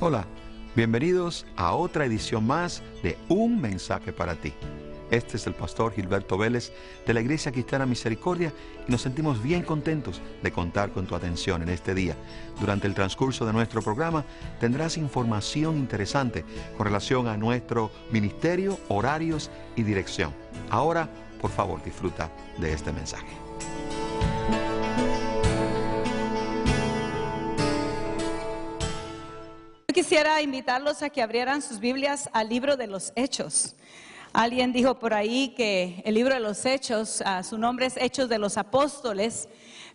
Hola, bienvenidos a otra edición más de Un Mensaje para Ti. Este es el pastor Gilberto Vélez de la Iglesia Cristiana Misericordia y nos sentimos bien contentos de contar con tu atención en este día. Durante el transcurso de nuestro programa tendrás información interesante con relación a nuestro ministerio, horarios y dirección. Ahora, por favor, disfruta de este mensaje. Yo quisiera invitarlos a que abrieran sus Biblias al libro de los Hechos. Alguien dijo por ahí que el libro de los Hechos, su nombre es Hechos de los Apóstoles,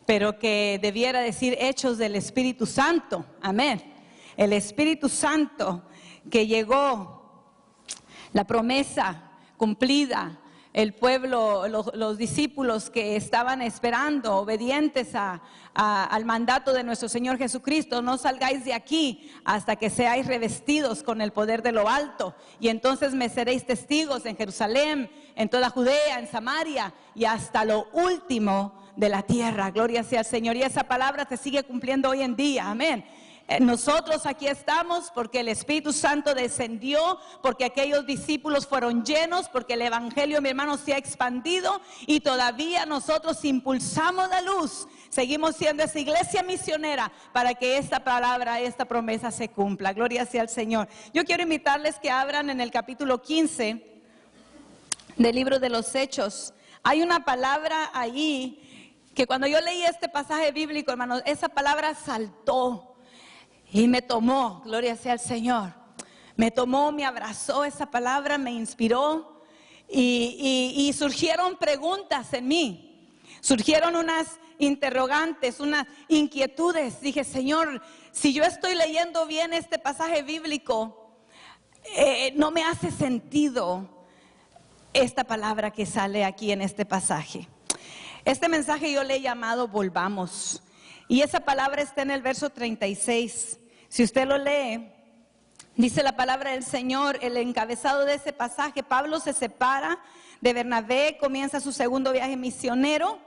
pero que debiera decir Hechos del Espíritu Santo. Amén. El Espíritu Santo que llegó, la promesa cumplida, el pueblo, los discípulos que estaban esperando, obedientes al mandato de nuestro Señor Jesucristo: no salgáis de aquí hasta que seáis revestidos con el poder de lo alto, y entonces me seréis testigos en Jerusalén, en toda Judea, en Samaria y hasta lo último de la tierra. Gloria sea al Señor. Y esa palabra se sigue cumpliendo hoy en día. Amén. Nosotros aquí estamos porque el Espíritu Santo descendió, porque aquellos discípulos fueron llenos, porque el Evangelio, mi hermano, se ha expandido y todavía nosotros impulsamos la luz. Seguimos siendo esa iglesia misionera para que esta palabra, esta promesa se cumpla. Gloria sea al Señor. Yo quiero invitarles que abran en el capítulo 15 del libro de los Hechos. Hay una palabra ahí que cuando yo leí este pasaje bíblico, hermanos, esa palabra saltó y me tomó. Gloria sea al Señor. Me tomó, me abrazó esa palabra, me inspiró y surgieron preguntas en mí. Surgieron unas interrogantes, unas inquietudes. Dije: Señor, si yo estoy leyendo bien este pasaje bíblico, no me hace sentido esta palabra que sale aquí en este pasaje. Este mensaje yo le he llamado Volvamos, y esa palabra está en el verso 36. Si usted lo lee, dice la palabra del Señor, el encabezado de ese pasaje: Pablo se separa de Bernabé, comienza su segundo viaje misionero,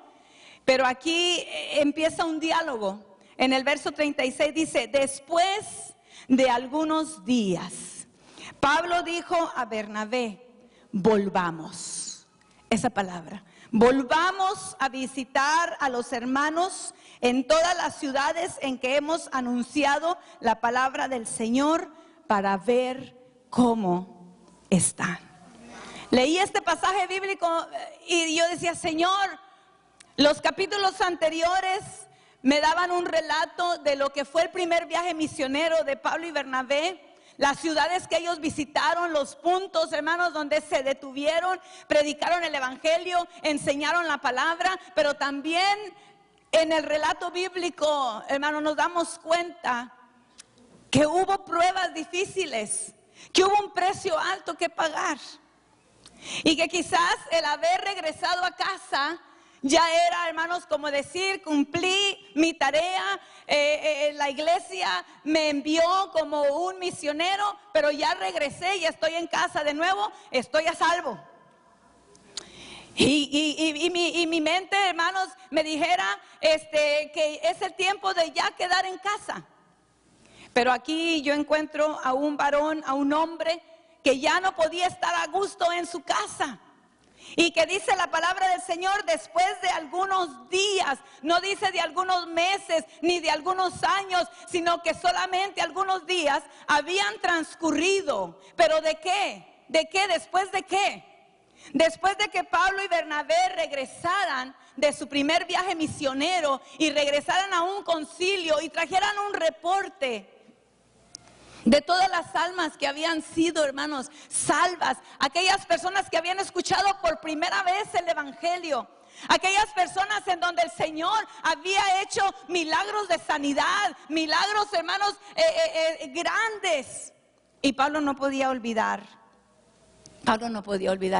pero aquí empieza un diálogo. En el verso 36 dice: después de algunos días, Pablo dijo a Bernabé: volvamos. Esa palabra, volvamos a visitar a los hermanos en todas las ciudades en que hemos anunciado la palabra del Señor, para ver cómo están. Leí este pasaje bíblico y yo decía: Señor, los capítulos anteriores me daban un relato de lo que fue el primer viaje misionero de Pablo y Bernabé, las ciudades que ellos visitaron, los puntos, hermanos, donde se detuvieron, predicaron el evangelio, enseñaron la palabra. Pero también en el relato bíblico, hermanos, nos damos cuenta que hubo pruebas difíciles, que hubo un precio alto que pagar, y que quizás el haber regresado a casa ya era, hermanos, como decir: cumplí mi tarea, la iglesia me envió como un misionero, pero ya regresé y estoy en casa de nuevo, estoy a salvo. Y mi mente, hermanos, me dijera que es el tiempo de ya quedar en casa. Pero aquí yo encuentro a un varón, a un hombre que ya no podía estar a gusto en su casa. Y que dice la palabra del Señor: después de algunos días. No dice de algunos meses ni de algunos años, sino que solamente algunos días habían transcurrido. ¿Pero de qué? ¿De qué? ¿Después de qué? Después de que Pablo y Bernabé regresaran de su primer viaje misionero y regresaran a un concilio y trajeran un reporte de todas las almas que habían sido, hermanos, salvas, aquellas personas que habían escuchado por primera vez el evangelio, aquellas personas en donde el Señor había hecho milagros de sanidad, milagros, hermanos, grandes. Y Pablo no podía olvidar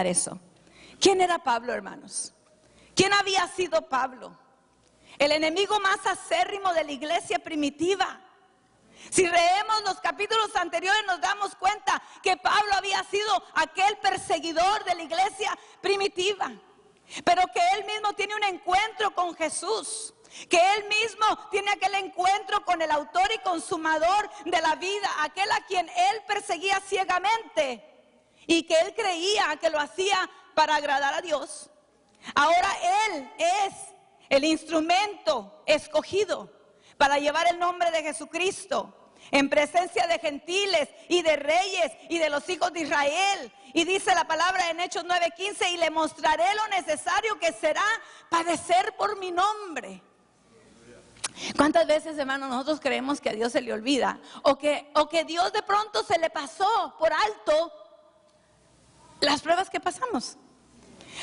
eso. ¿Quién era Pablo, hermanos? ¿Quién había sido Pablo? El enemigo más acérrimo de la iglesia primitiva. Si leemos los capítulos anteriores, nos damos cuenta que Pablo había sido aquel perseguidor de la iglesia primitiva, pero que él mismo tiene un encuentro con Jesús. que él mismo tiene aquel encuentro con el autor y consumador de la vida, aquel a quien él perseguía ciegamente y que él creía que lo hacía para agradar a Dios. Ahora él es el instrumento escogido para llevar el nombre de Jesucristo en presencia de gentiles y de reyes y de los hijos de Israel. Y dice la palabra en Hechos 9:15: y le mostraré lo necesario que será padecer por mi nombre. ¿Cuántas veces, hermanos, nosotros creemos que a Dios se le olvida? O que Dios de pronto se le pasó por alto las pruebas que pasamos.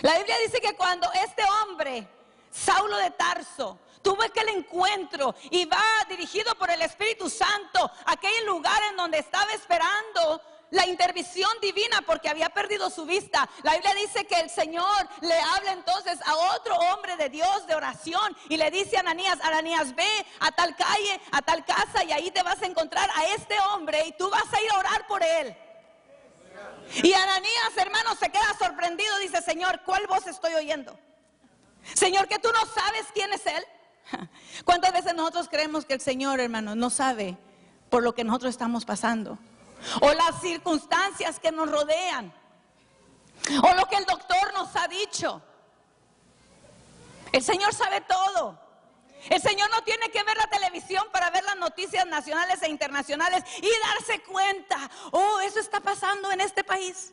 La Biblia dice que cuando este hombre, Saulo de Tarso, tuvo aquel encuentro y va dirigido por el Espíritu Santo a aquel lugar en donde estaba esperando la intervención divina porque había perdido su vista. La Biblia dice que el Señor le habla entonces a otro hombre de Dios de oración y le dice a Ananías: Ananías, ve a tal calle, a tal casa, y ahí te vas a encontrar a este hombre y tú vas a ir a orar por él. Y Ananías, hermano, se queda sorprendido. Dice: Señor, ¿cuál voz estoy oyendo? Señor, que tú no sabes quién es él. ¿Cuántas veces nosotros creemos que el Señor, hermano, no sabe por lo que nosotros estamos pasando? O las circunstancias que nos rodean, o lo que el doctor nos ha dicho. El Señor sabe todo. El Señor no tiene que ver la televisión para ver las noticias nacionales e internacionales y darse cuenta: oh, eso está pasando en este país.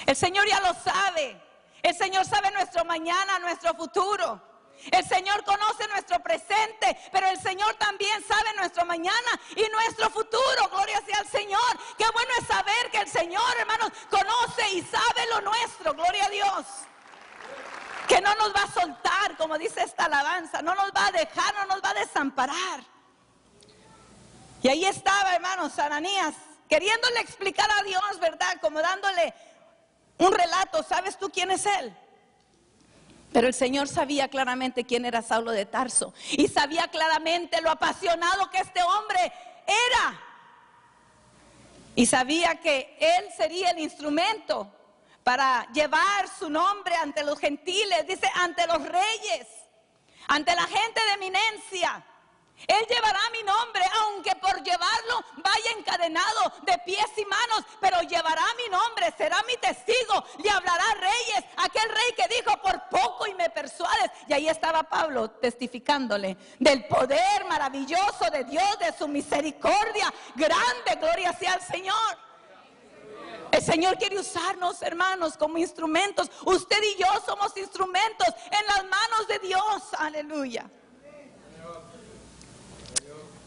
El Señor ya lo sabe. El Señor sabe nuestro mañana, nuestro futuro. El Señor conoce nuestro presente, pero el Señor también sabe nuestro mañana y nuestro futuro. Gloria sea al Señor. Qué bueno es saber que el Señor, hermanos, conoce y sabe lo nuestro. Gloria a Dios. Que no nos va a soltar, como dice esta alabanza. No nos va a dejar, no nos va a desamparar. Y ahí estaba, hermanos, Ananías, queriéndole explicar a Dios, ¿verdad? Como dándole un relato. ¿Sabes tú quién es él? Pero el Señor sabía claramente quién era Saulo de Tarso. Y sabía claramente lo apasionado que este hombre era. Y sabía que él sería el instrumento para llevar su nombre ante los gentiles. Dice: ante los reyes, ante la gente de eminencia. Él llevará mi nombre, aunque por llevarlo vaya encadenado de pies y manos, pero llevará mi nombre, será mi testigo, le hablará a reyes, aquel rey que dijo: por poco y me persuades. Y ahí estaba Pablo testificándole del poder maravilloso de Dios, de su misericordia grande. Gloria sea al Señor. El Señor quiere usarnos, hermanos, como instrumentos. Usted y yo somos instrumentos en las manos de Dios. Aleluya.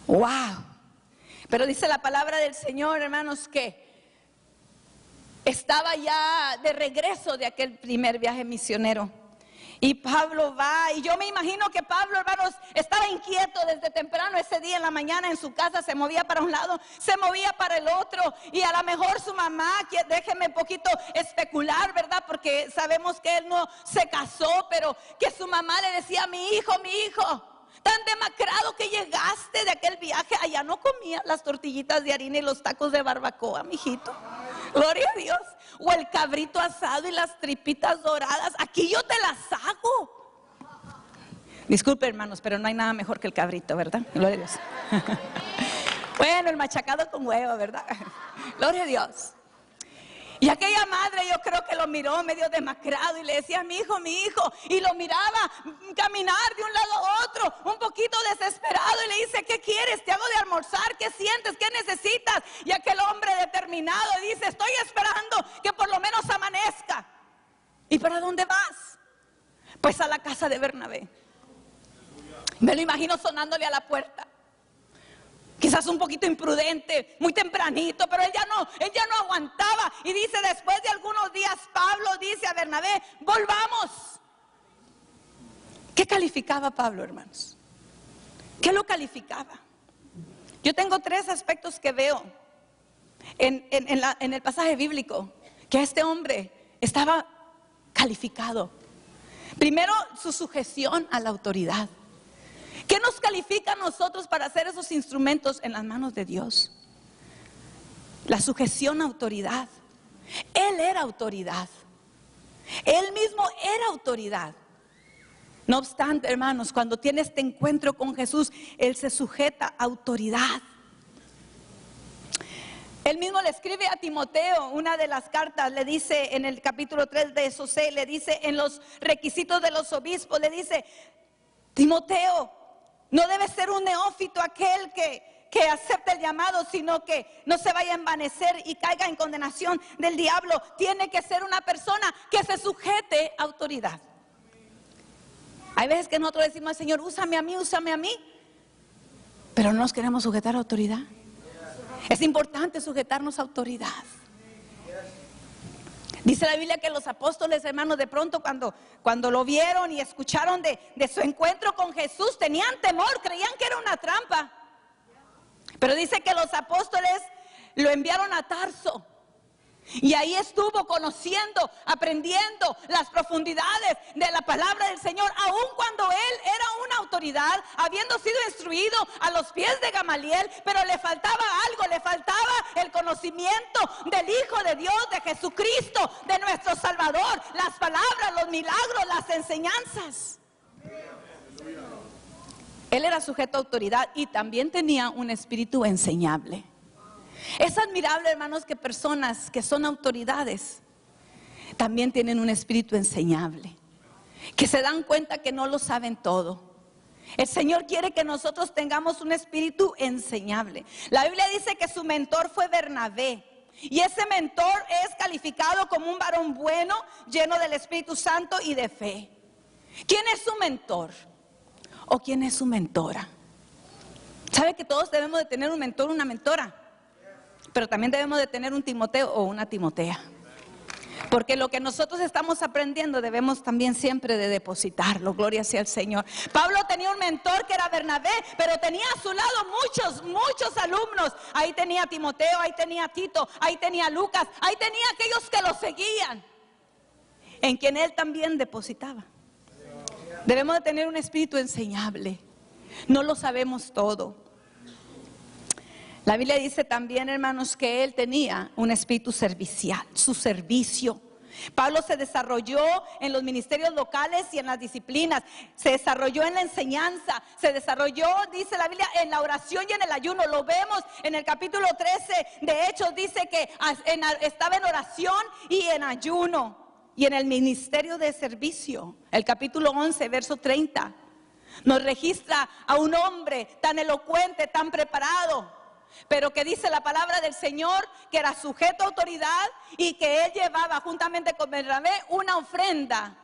Wow. Pero dice la palabra del Señor, hermanos, que estaba ya de regreso de aquel primer viaje misionero. Y Pablo va, y yo me imagino que Pablo, hermanos, estaba inquieto desde temprano ese día en la mañana en su casa. Se movía para un lado, se movía para el otro. Y a lo mejor su mamá, que déjeme un poquito especular, ¿verdad? Porque sabemos que él no se casó, pero que su mamá le decía: mi hijo, tan demacrado que llegaste de aquel viaje. Allá no comía las tortillitas de harina y los tacos de barbacoa, mijito. Gloria a Dios. O el cabrito asado y las tripitas doradas. Aquí yo te las hago. Disculpe, hermanos, pero no hay nada mejor que el cabrito, ¿verdad? Gloria a Dios. Bueno, el machacado con huevo, ¿verdad? Gloria a Dios. Y aquella madre, yo creo que lo miró medio demacrado y le decía: mi hijo, y lo miraba caminar de un lado a otro, un poquito desesperado, y le dice: ¿qué quieres? ¿Te hago de almorzar? ¿Qué sientes? ¿Qué necesitas? Y aquel hombre determinado dice: estoy esperando que por lo menos amanezca. ¿Y para dónde vas? Pues a la casa de Bernabé. Me lo imagino sonándole a la puerta. Quizás un poquito imprudente, muy tempranito, pero él ya no aguantaba. Y dice: después de algunos días, Pablo dice a Bernabé: volvamos. ¿Qué calificaba Pablo, hermanos? ¿Qué lo calificaba? Yo tengo 3 aspectos que veo en el pasaje bíblico, que este hombre estaba calificado. Primero, su sujeción a la autoridad. ¿Qué nos califica a nosotros para ser esos instrumentos en las manos de Dios? La sujeción a autoridad. Él era autoridad. Él mismo era autoridad. No obstante, hermanos, cuando tiene este encuentro con Jesús, él se sujeta a autoridad. Él mismo le escribe a Timoteo, una de las cartas, le dice en el capítulo 3 de Esosé, le dice en los requisitos de los obispos, le dice: Timoteo, no debe ser un neófito aquel que acepte el llamado, sino que no se vaya a envanecer y caiga en condenación del diablo. Tiene que ser una persona que se sujete a autoridad. Hay veces que nosotros decimos al Señor: úsame a mí, pero no nos queremos sujetar a autoridad. Es importante sujetarnos a autoridad. Dice la Biblia que los apóstoles, hermanos, de pronto cuando lo vieron y escucharon de su encuentro con Jesús, tenían temor, creían que era una trampa. Pero dice que los apóstoles lo enviaron a Tarso. Y ahí estuvo conociendo, aprendiendo las profundidades de la palabra del Señor, aun cuando él era una autoridad, habiendo sido instruido a los pies de Gamaliel, pero le faltaba algo, le faltaba el conocimiento del Hijo de Dios, de Jesucristo, de nuestro Salvador, las palabras, los milagros, las enseñanzas. Él era sujeto a autoridad y también tenía un espíritu enseñable. Es admirable, hermanos, que personas que son autoridades también tienen un espíritu enseñable, que se dan cuenta que no lo saben todo. El Señor quiere que nosotros tengamos un espíritu enseñable. La Biblia dice que su mentor fue Bernabé, y ese mentor es calificado como un varón bueno, lleno del Espíritu Santo y de fe. ¿Quién es su mentor? ¿O quién es su mentora? ¿Sabe que todos debemos de tener un mentor, una mentora? Pero también debemos de tener un Timoteo o una Timotea. Porque lo que nosotros estamos aprendiendo debemos también siempre de depositarlo. Gloria sea al Señor. Pablo tenía un mentor que era Bernabé, pero tenía a su lado muchos alumnos. Ahí tenía a Timoteo, ahí tenía a Tito, ahí tenía a Lucas, ahí tenía a aquellos que lo seguían, en quien él también depositaba. Debemos de tener un espíritu enseñable. No lo sabemos todo. La Biblia dice también, hermanos, que él tenía un espíritu servicial, su servicio. Pablo se desarrolló en los ministerios locales y en las disciplinas, se desarrolló en la enseñanza, se desarrolló, dice la Biblia, en la oración y en el ayuno. Lo vemos en el capítulo 13 de Hechos, dice que estaba en oración y en ayuno. Y en el ministerio de servicio, el capítulo 11, verso 30, nos registra a un hombre tan elocuente, tan preparado, pero que dice la palabra del Señor que era sujeto a autoridad y que él llevaba juntamente con Bernabé una ofrenda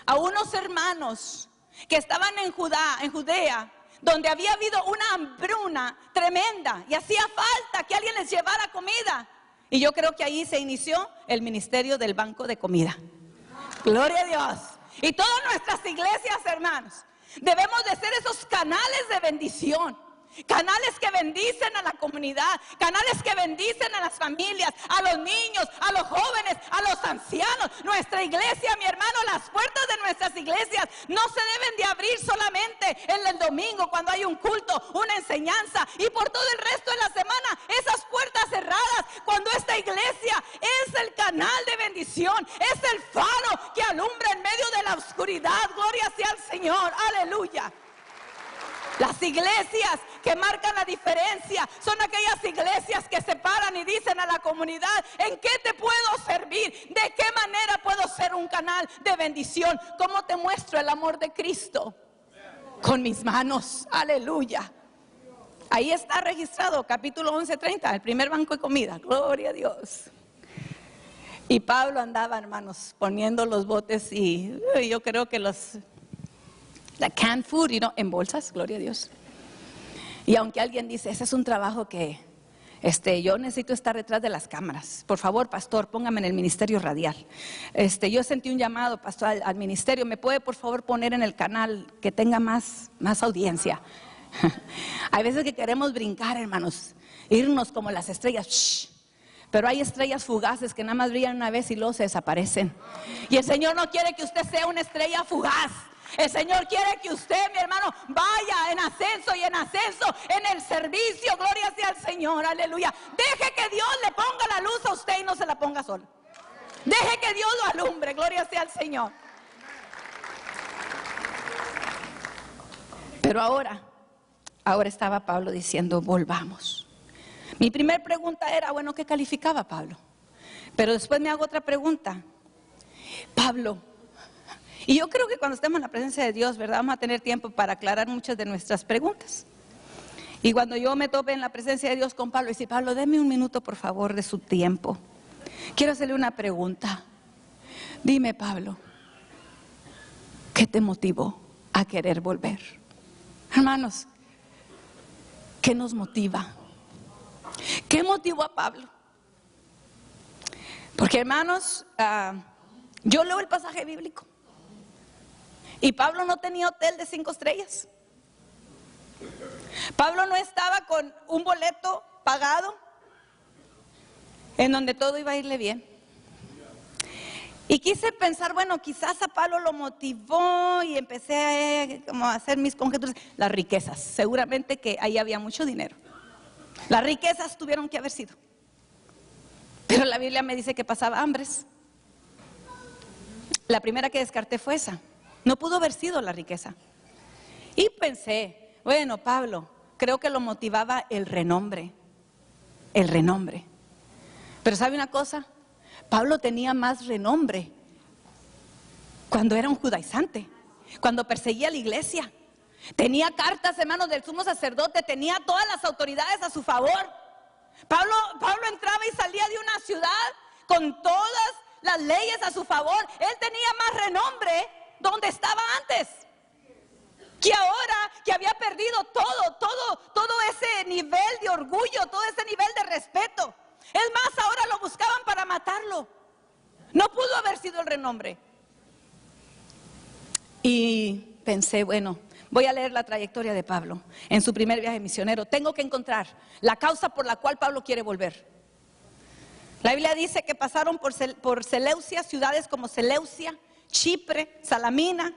a unos hermanos que estaban en Judea, donde había habido una hambruna tremenda y hacía falta que alguien les llevara comida. Y yo creo que ahí se inició el ministerio del banco de comida. Gloria a Dios. Y todas nuestras iglesias, hermanos, debemos de ser esos canales de bendición. Canales que bendicen a la comunidad, canales que bendicen a las familias, a los niños, a los jóvenes, a los ancianos. Nuestra iglesia, mi hermano, las puertas de nuestras iglesias no se deben de abrir solamente en el domingo cuando hay un culto, una enseñanza, y por todo el resto de la semana esas puertas cerradas, cuando esta iglesia es el canal de bendición, es el faro que alumbra en medio de la oscuridad. Gloria sea al Señor, aleluya. Las iglesias que marcan la diferencia son aquellas iglesias que se paran y dicen a la comunidad: ¿en qué te puedo servir? ¿De qué manera puedo ser un canal de bendición? ¿Cómo te muestro el amor de Cristo? Con mis manos, aleluya. Ahí está registrado, capítulo 11:30, el primer banco de comida. Gloria a Dios. Y Pablo andaba, hermanos, poniendo los botes y yo creo que la canned food, en bolsas, gloria a Dios. Y aunque alguien dice, ese es un trabajo que yo necesito estar detrás de las cámaras. Por favor, pastor, póngame en el ministerio radial. Yo sentí un llamado, pastor, al ministerio. ¿Me puede, por favor, poner en el canal que tenga más audiencia? Hay veces que queremos brincar, hermanos, irnos como las estrellas. Shh. Pero hay estrellas fugaces que nada más brillan una vez y luego se desaparecen. Y el Señor no quiere que usted sea una estrella fugaz. El Señor quiere que usted, mi hermano, vaya en ascenso y en ascenso en el servicio. Gloria sea al Señor, aleluya. Deje que Dios le ponga la luz a usted y no se la ponga solo. Deje que Dios lo alumbre, gloria sea al Señor. Pero ahora estaba Pablo diciendo, volvamos. Mi primer pregunta era, bueno, ¿qué calificaba Pablo? Pero después me hago otra pregunta. Pablo, y yo creo que cuando estemos en la presencia de Dios, ¿verdad? Vamos a tener tiempo para aclarar muchas de nuestras preguntas. Y cuando yo me tope en la presencia de Dios con Pablo, y dice, Pablo, deme un minuto por favor de su tiempo. Quiero hacerle una pregunta. Dime, Pablo, ¿qué te motivó a querer volver? Hermanos, ¿qué nos motiva? ¿Qué motivó a Pablo? Porque hermanos, yo leo el pasaje bíblico y Pablo no tenía hotel de 5 estrellas. Pablo no estaba con un boleto pagado en donde todo iba a irle bien. Y quise pensar, bueno, quizás a Pablo lo motivó y empecé como a hacer mis conjeturas. Las riquezas, seguramente que ahí había mucho dinero. Las riquezas tuvieron que haber sido. Pero la Biblia me dice que pasaba hambres. La primera que descarté fue esa. No pudo haber sido la riqueza. Y pensé, bueno, Pablo, creo que lo motivaba el renombre. El renombre. Pero ¿sabe una cosa? Pablo tenía más renombre cuando era un judaizante, cuando perseguía a la iglesia. Tenía cartas, hermanos, del sumo sacerdote, tenía todas las autoridades a su favor. Pablo entraba y salía de una ciudad con todas las leyes a su favor. Él tenía más renombre donde estaba antes que ahora, que había perdido todo ese nivel de orgullo, todo ese nivel de respeto. Es más, ahora lo buscaban para matarlo. No pudo haber sido el renombre. Y pensé, bueno, voy a leer la trayectoria de Pablo en su primer viaje misionero. Tengo que encontrar la causa por la cual Pablo quiere volver. La Biblia dice que pasaron por Seleucia, ciudades como Seleucia, Chipre, Salamina.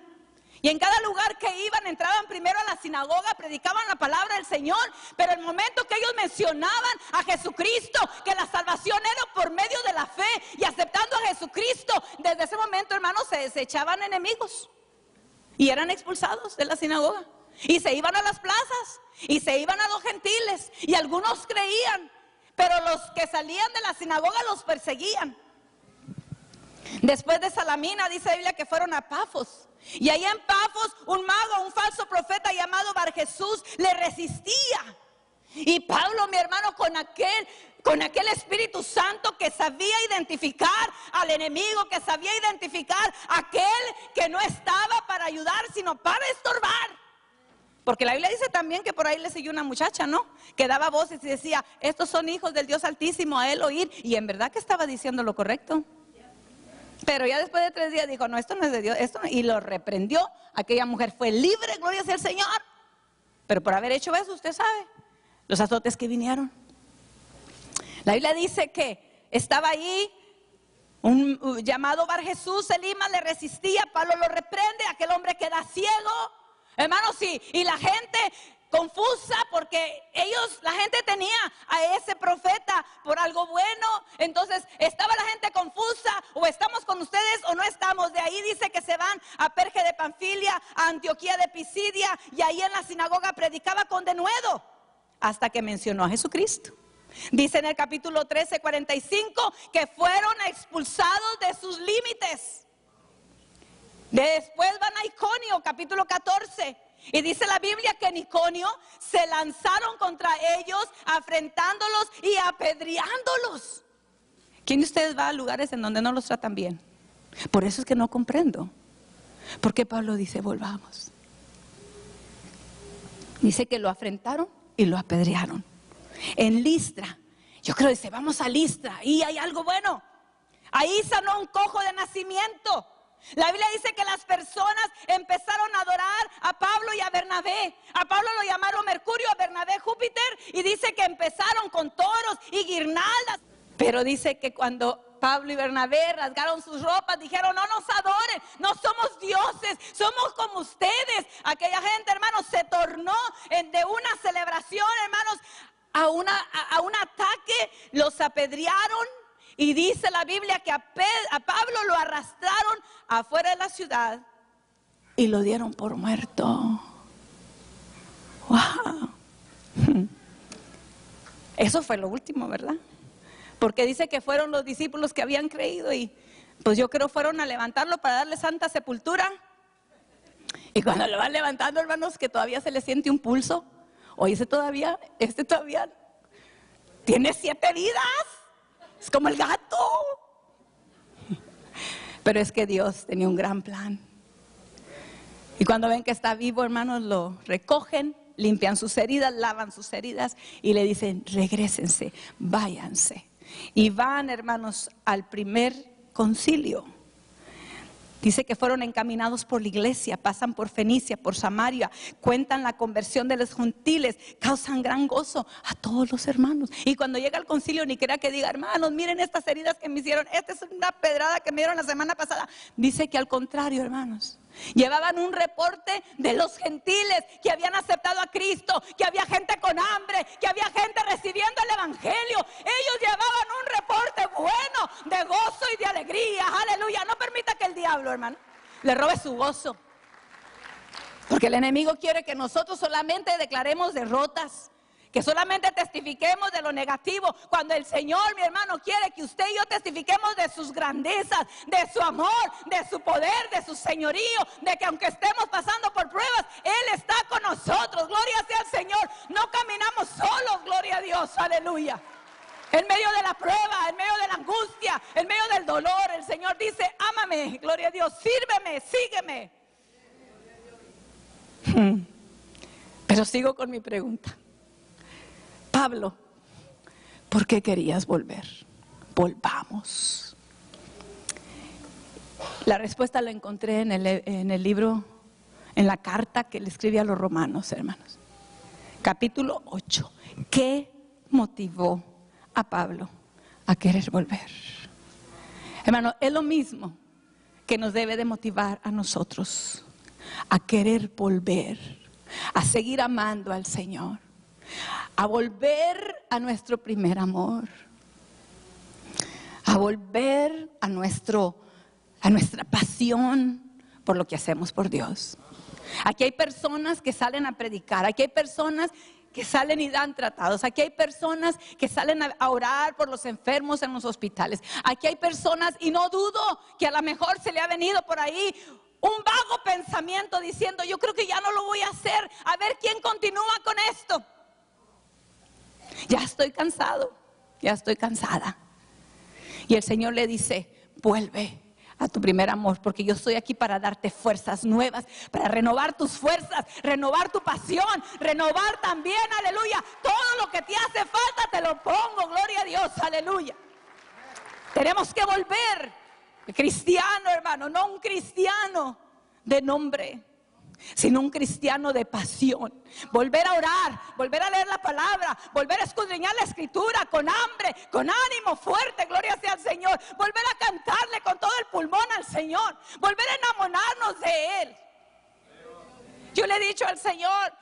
Y en cada lugar que iban, entraban primero a la sinagoga, predicaban la palabra del Señor. Pero el momento que ellos mencionaban a Jesucristo, que la salvación era por medio de la fe y aceptando a Jesucristo, desde ese momento, hermanos, se echaban enemigos y eran expulsados de la sinagoga. Y se iban a las plazas y se iban a los gentiles. Y algunos creían, pero los que salían de la sinagoga los perseguían. Después de Salamina, dice la Biblia que fueron a Pafos. Y ahí en Pafos, un mago, un falso profeta llamado Bar Jesús, le resistía. Y Pablo, mi hermano, con aquel Espíritu Santo que sabía identificar al enemigo, que sabía identificar a aquel que no estaba para ayudar, sino para estorbar. Porque la Biblia dice también que por ahí le siguió una muchacha, ¿no? Que daba voces y decía, estos son hijos del Dios Altísimo, a él oír. Y en verdad que estaba diciendo lo correcto. Pero ya después de 3 días dijo, no, esto no es de Dios, esto no. Y lo reprendió. Aquella mujer fue libre, gloria sea al Señor. Pero por haber hecho eso, usted sabe, los azotes que vinieron. La Biblia dice que estaba ahí un llamado Bar Jesús, Elimas le resistía, Pablo lo reprende, aquel hombre queda ciego. Hermanos, sí, y la gente confusa porque la gente tenía a ese profeta por algo bueno. Entonces estaba la gente confusa, o estamos con ustedes o no estamos. De ahí dice que se van a Perge de Panfilia, a Antioquía de Pisidia, y ahí en la sinagoga predicaba con denuedo hasta que mencionó a Jesucristo. Dice en el capítulo 13, 45 que fueron expulsados de sus límites. Después van a Iconio, capítulo 14. Y dice la Biblia que en Iconio se lanzaron contra ellos, afrentándolos y apedreándolos. ¿Quién de ustedes va a lugares en donde no los tratan bien? Por eso es que no comprendo por qué Pablo dice volvamos. Dice que lo afrentaron y lo apedrearon. En Listra, yo creo que dice, vamos a Listra, y hay algo bueno. Ahí sanó a un cojo de nacimiento. La Biblia dice que las personas empezaron a adorar a Pablo y a Bernabé. A Pablo lo llamaron Mercurio, a Bernabé Júpiter, y dice que empezaron con toros y guirnaldas. Pero dice que cuando Pablo y Bernabé rasgaron sus ropas, dijeron, no nos adoren, no somos dioses, somos como ustedes. Aquella gente, hermanos, se tornó de una celebración, hermanos, a un ataque. Los apedrearon. Y dice la Biblia que a Pablo lo arrastraron afuera de la ciudad y lo dieron por muerto. Wow. Eso fue lo último, ¿verdad? Porque dice que fueron los discípulos que habían creído y pues yo creo fueron a levantarlo para darle santa sepultura. Y cuando lo van levantando, hermanos, que todavía se le siente un pulso. Oye, todavía tiene 7 vidas. Es como el gato. Pero es que Dios tenía un gran plan. Y cuando ven que está vivo, hermanos, lo recogen, limpian sus heridas, lavan sus heridas y le dicen, regrésense, váyanse. Y van, hermanos, al primer concilio. Dice que fueron encaminados por la iglesia, pasan por Fenicia, por Samaria, cuentan la conversión de los gentiles, causan gran gozo a todos los hermanos. Y cuando llega al concilio, ni quería que diga, hermanos, miren estas heridas que me hicieron, esta es una pedrada que me dieron la semana pasada. Dice que al contrario, hermanos, llevaban un reporte de los gentiles que habían aceptado a Cristo, que había gente con hambre, que había gente recibiendo el evangelio. Ellos llevaban un reporte bueno de gozo y de alegría. Aleluya. No permita que el diablo, hermano, le robe su gozo, porque el enemigo quiere que nosotros solamente declaremos derrotas, que solamente testifiquemos de lo negativo, cuando el Señor, mi hermano, quiere que usted y yo testifiquemos de sus grandezas, de su amor, de su poder, de su señorío, de que aunque estemos pasando por pruebas, Él está con nosotros. Gloria sea al Señor. No caminamos solos, gloria a Dios, aleluya. En medio de la prueba, en medio de la angustia, en medio del dolor, el Señor dice, ámame, gloria a Dios, sírveme, sígueme. Pero sigo con mi pregunta. Pablo, ¿por qué querías volver? Volvamos. La respuesta la encontré en el libro, en la carta que le escribí a los romanos, hermanos. Capítulo 8. ¿Qué motivó a Pablo a querer volver? Hermano, es lo mismo que nos debe de motivar a nosotros a querer volver, a seguir amando al Señor, a volver a nuestro primer amor, a volver a nuestra pasión por lo que hacemos por Dios. Aquí hay personas que salen a predicar, aquí hay personas que salen y dan tratados, aquí hay personas que salen a orar por los enfermos en los hospitales, aquí hay personas, y no dudo que a lo mejor se le ha venido por ahí un vago pensamiento diciendo, yo creo que ya no lo voy a hacer, a ver quién continúa con esto. Ya estoy cansado, ya estoy cansada. Y el Señor le dice, vuelve a tu primer amor, porque yo estoy aquí para darte fuerzas nuevas, para renovar tus fuerzas, renovar tu pasión, renovar también, aleluya, todo lo que te hace falta te lo pongo, gloria a Dios, aleluya. Tenemos que volver, cristiano, hermano, no un cristiano de nombre, sino un cristiano de pasión. Volver a orar, volver a leer la palabra, volver a escudriñar la escritura con hambre, con ánimo fuerte, gloria sea al Señor. Volver a cantarle con todo el pulmón al Señor, volver a enamorarnos de Él. Yo le he dicho al Señor,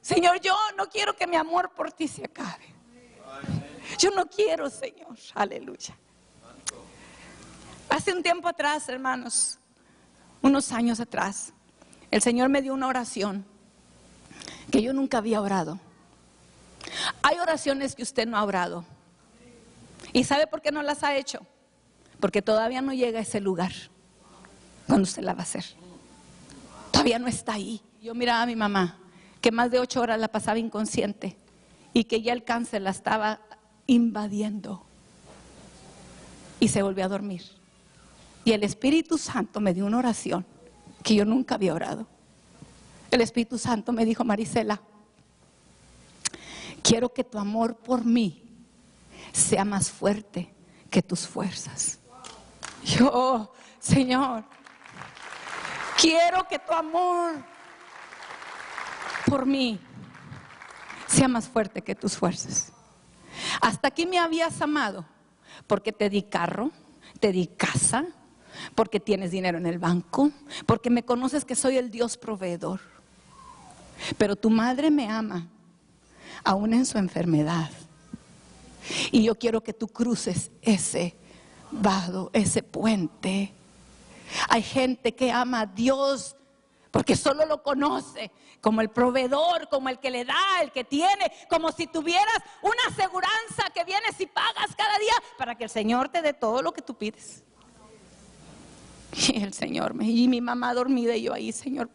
Señor, yo no quiero que mi amor por ti se acabe. Yo no quiero, Señor, aleluya. Hace un tiempo atrás, hermanos, unos años atrás, el Señor me dio una oración que yo nunca había orado. Hay oraciones que usted no ha orado. ¿Y sabe por qué no las ha hecho? Porque todavía no llega a ese lugar cuando usted la va a hacer. Todavía no está ahí. Yo miraba a mi mamá, que más de 8 horas la pasaba inconsciente y que ya el cáncer la estaba invadiendo. Y se volvió a dormir. Y el Espíritu Santo me dio una oración que yo nunca había orado. El Espíritu Santo me dijo, Marisela, quiero que tu amor por mí sea más fuerte que tus fuerzas. Yo, Señor, quiero que tu amor por mí sea más fuerte que tus fuerzas. Hasta aquí me habías amado porque te di carro, te di casa, porque tienes dinero en el banco, porque me conoces que soy el Dios proveedor. Pero tu madre me ama aún en su enfermedad, y yo quiero que tú cruces ese vado, ese puente. Hay gente que ama a Dios porque solo lo conoce como el proveedor, como el que le da, el que tiene, como si tuvieras una aseguranza que vienes y pagas cada día para que el Señor te dé todo lo que tú pides. Y el Señor y mi mamá dormida y yo ahí, Señor,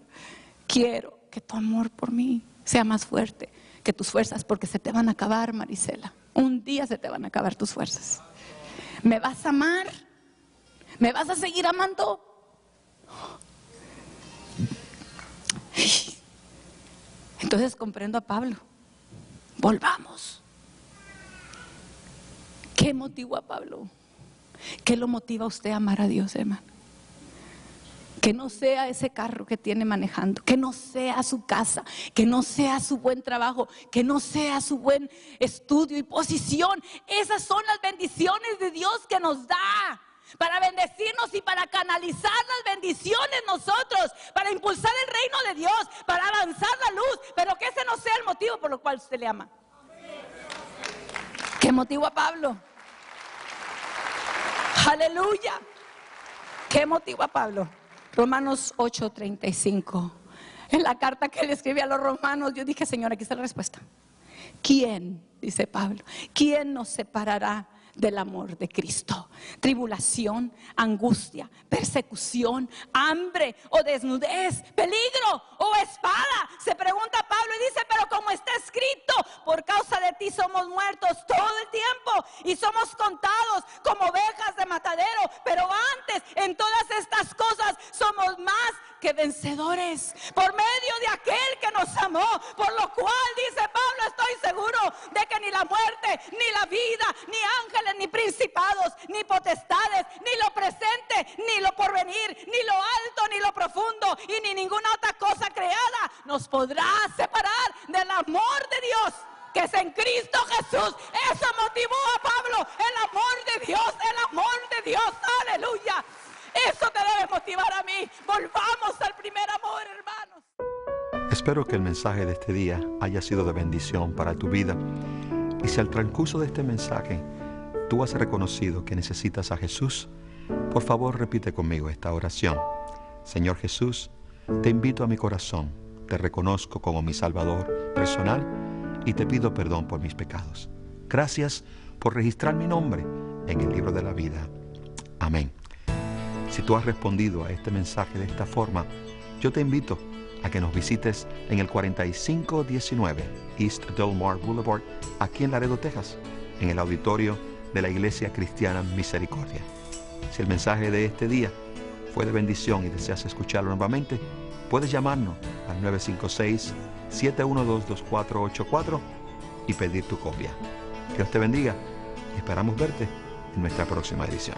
quiero que tu amor por mí sea más fuerte que tus fuerzas, porque se te van a acabar, Marisela. Un día se te van a acabar tus fuerzas. ¿Me vas a amar? ¿Me vas a seguir amando? Entonces comprendo a Pablo. Volvamos. ¿Qué motivó a Pablo? ¿Qué lo motiva a usted a amar a Dios, hermano? Que no sea ese carro que tiene manejando, que no sea su casa, que no sea su buen trabajo, que no sea su buen estudio y posición. Esas son las bendiciones de Dios que nos da para bendecirnos y para canalizar las bendiciones nosotros, para impulsar el reino de Dios, para avanzar la luz, pero que ese no sea el motivo por lo cual usted le ama. ¿Qué motivó a Pablo? Aleluya. ¿Qué motivó a Pablo? Romanos 8:35. En la carta que le escribí a los romanos, yo dije, Señor, aquí está la respuesta. ¿Quién, dice Pablo, quién nos separará del amor de Cristo? Tribulación, angustia, persecución, hambre o desnudez, peligro o espada. Se pregunta Pablo y dice, pero como está escrito, por causa de ti somos muertos todo el tiempo y somos contados como ovejas de matadero. Pero antes, en todas estas cosas, somos más que vencedores por medio de aquel que nos amó, por lo cual, dice Pablo, estoy seguro de que ni la muerte, ni la vida, ni ángeles, ni principados, ni potestades, ni lo presente, ni lo porvenir, ni lo alto, ni lo profundo, y ni ninguna otra cosa creada nos podrá separar del amor de Dios que es en Cristo Jesús. Eso motivó a Pablo, el amor de Dios, el amor de Dios, aleluya. Eso te debe motivar a mí. Volvamos al primer amor, hermanos. Espero que el mensaje de este día haya sido de bendición para tu vida. Y si al transcurso de este mensaje tú has reconocido que necesitas a Jesús, por favor repite conmigo esta oración. Señor Jesús, te invito a mi corazón, te reconozco como mi Salvador personal y te pido perdón por mis pecados. Gracias por registrar mi nombre en el libro de la vida. Amén. Si tú has respondido a este mensaje de esta forma, yo te invito a que nos visites en el 4519 East Delmar Boulevard, aquí en Laredo, Texas, en el auditorio de la Iglesia Cristiana Misericordia. Si el mensaje de este día fue de bendición y deseas escucharlo nuevamente, puedes llamarnos al 956-712-2484 y pedir tu copia. Dios te bendiga y esperamos verte en nuestra próxima edición.